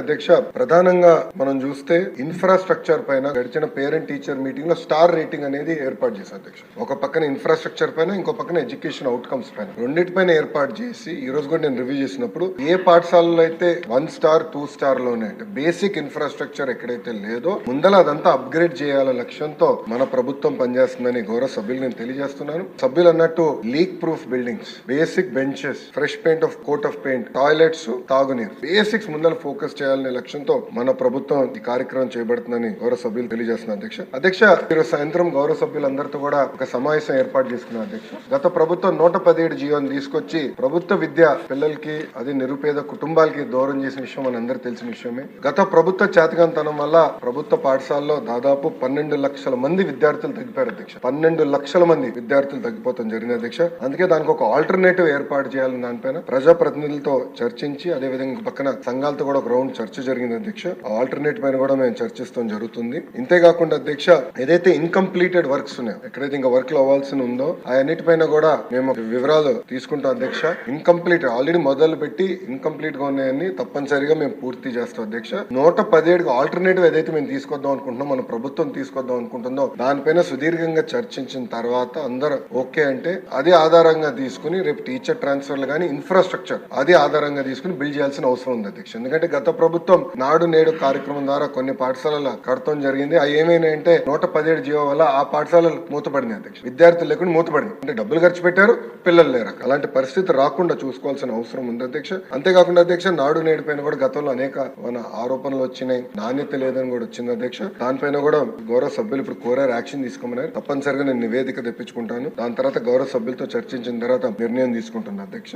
అధ్యక్ష, ప్రధానంగా మనం చూస్తే ఇన్ఫ్రాస్ట్రక్చర్ పైన గడిచిన పేరెంట్ టీచర్ మీటింగ్ లో స్టార్ రేటింగ్ అనేది ఏర్పాటు చేశారు అధ్యక్ష. ఒక పక్కన ఇన్ఫ్రాస్ట్రక్చర్ పైన, ఇంకో పక్కన ఎడ్యుకేషన్ అవుట్కమ్స్ పైన, రెండింటిపైన ఏర్పాటు చేసి ఈ రోజు కూడా నేను రివ్యూ చేసినప్పుడు ఏ పాఠశాలలో అయితే 1 స్టార్ 2 స్టార్ లోనే అంటే బేసిక్ ఇన్ఫ్రాస్ట్రక్చర్ ఎక్కడైతే లేదో ముందల అదంతా అప్గ్రేడ్ చేయాల లక్ష్యంతో మన ప్రభుత్వం పనిచేస్తుందని గౌరవ సభ్యులు నేను తెలియజేస్తున్నాను. సభ్యులు అన్నట్టు leak proof buildings, basic benches, fresh paint of coat of paint, toilets, తాగునీరు, బేసిక్స్ ముందర ఫోకస్ చేయాలనే లక్ష్యంతో మన ప్రభుత్వం ఈ కార్యక్రమం చేయబడుతుందని గౌరవ సభ్యులు తెలియజేస్తున్నారు అధ్యక్ష. ఈరోజు సాయంత్రం గౌరవ సభ్యులందరితో కూడా ఒక సమావేశం ఏర్పాటు చేసుకున్నారు అధ్యక్ష. గత ప్రభుత్వం 117 జీవోని తీసుకొచ్చి ప్రభుత్వ విద్య పిల్లలకి, అది నిరుపేద కుటుంబాలకి దూరం చేసిన విషయం మన అందరికి తెలిసిన విషయమే. గత ప్రభుత్వ చేతకంతనం వల్ల ప్రభుత్వ పాఠశాలలో దాదాపు 12 లక్షల మంది విద్యార్థులు తగ్గిపోయారు అధ్యక్ష. 12 లక్షల మంది విద్యార్థులు తగ్గిపోతాం జరిగింది అధ్యక్ష. అందుకే దానికి ఒక ఆల్టర్నేటివ్ ఏర్పాటు చేయాలని దానిపైన ప్రజాప్రతినిధులతో చర్చించి, అదే విధంగా పక్కన సంఘాలతో కూడా ఒక రౌండ్ చర్చ జరిగింది అధ్యక్ష. ఆల్టర్నేట్ పైన కూడా మేము చర్చిస్తాం జరుగుతుంది. ఇంతేకాకుండా అధ్యక్ష, ఏదైతే ఇన్కంప్లీటెడ్ వర్క్స్ ఉన్నాయో, ఎక్కడైతే ఇంకా వర్క్ లో అవ్వాల్సి ఉందో అన్నిటిపైన కూడా మేము వివరాలు తీసుకుంటాం అధ్యక్ష. ఇన్కంప్లీట్ ఆల్రెడీ మొదలు పెట్టి ఇన్కంప్లీట్ గా ఉన్నాయని తప్పనిసరిగా మేము పూర్తి చేస్తాం అధ్యక్ష. 117 ఆల్టర్నేటివ్ ఏదైతే మేము తీసుకొద్దాం అనుకుంటున్నాం, మన ప్రభుత్వం తీసుకొద్దాం అనుకుంటుందో దానిపైన సుదీర్ఘంగా చర్చించిన తర్వాత అందరూ ఓకే అంటే అది ఆధారంగా తీసుకుని రేపు టీచర్ ట్రాన్స్ఫర్లు కానీ ఇన్ఫ్రాస్ట్రక్చర్ అది ఆధారంగా తీసుకుని బిల్డ్ చేయాల్సిన అవసరం ఉంది అధ్యక్ష. ఎందుకంటే గత ప్రభుత్వం నాడు నేడు కార్యక్రమం ద్వారా కొన్ని పాఠశాలల కడతం జరిగింది. అవి ఏమైనాయంటే 117 జీవో వల్ల ఆ పాఠశాలలు మూతపడింది అధ్యక్ష. విద్యార్థులు లేకుండా మూతపడింది. అంటే డబ్బులు ఖర్చు పెట్టారు, పిల్లలు లేరు. అలాంటి పరిస్థితి రాకుండా చూసుకోవాల్సిన అవసరం ఉంది అధ్యక్ష. అంతేకాకుండా అధ్యక్ష, నాడు నేడు పైన కూడా గతంలో అనేక ఆరోపణలు వచ్చినాయి, నాణ్యత లేదని కూడా వచ్చింది అధ్యక్ష. దానిపైన కూడా గౌరవ సభ్యులు ఇప్పుడు కోరారు, యాక్షన్ తీసుకోమన్నారు. తప్పనిసరిగా నేను నివేదిక తెప్పించుకుంటాను. దాని తర్వాత గౌరవ సభ్యులతో చర్చించిన తర్వాత నిర్ణయం తీసుకుంటున్నాను అధ్యక్ష.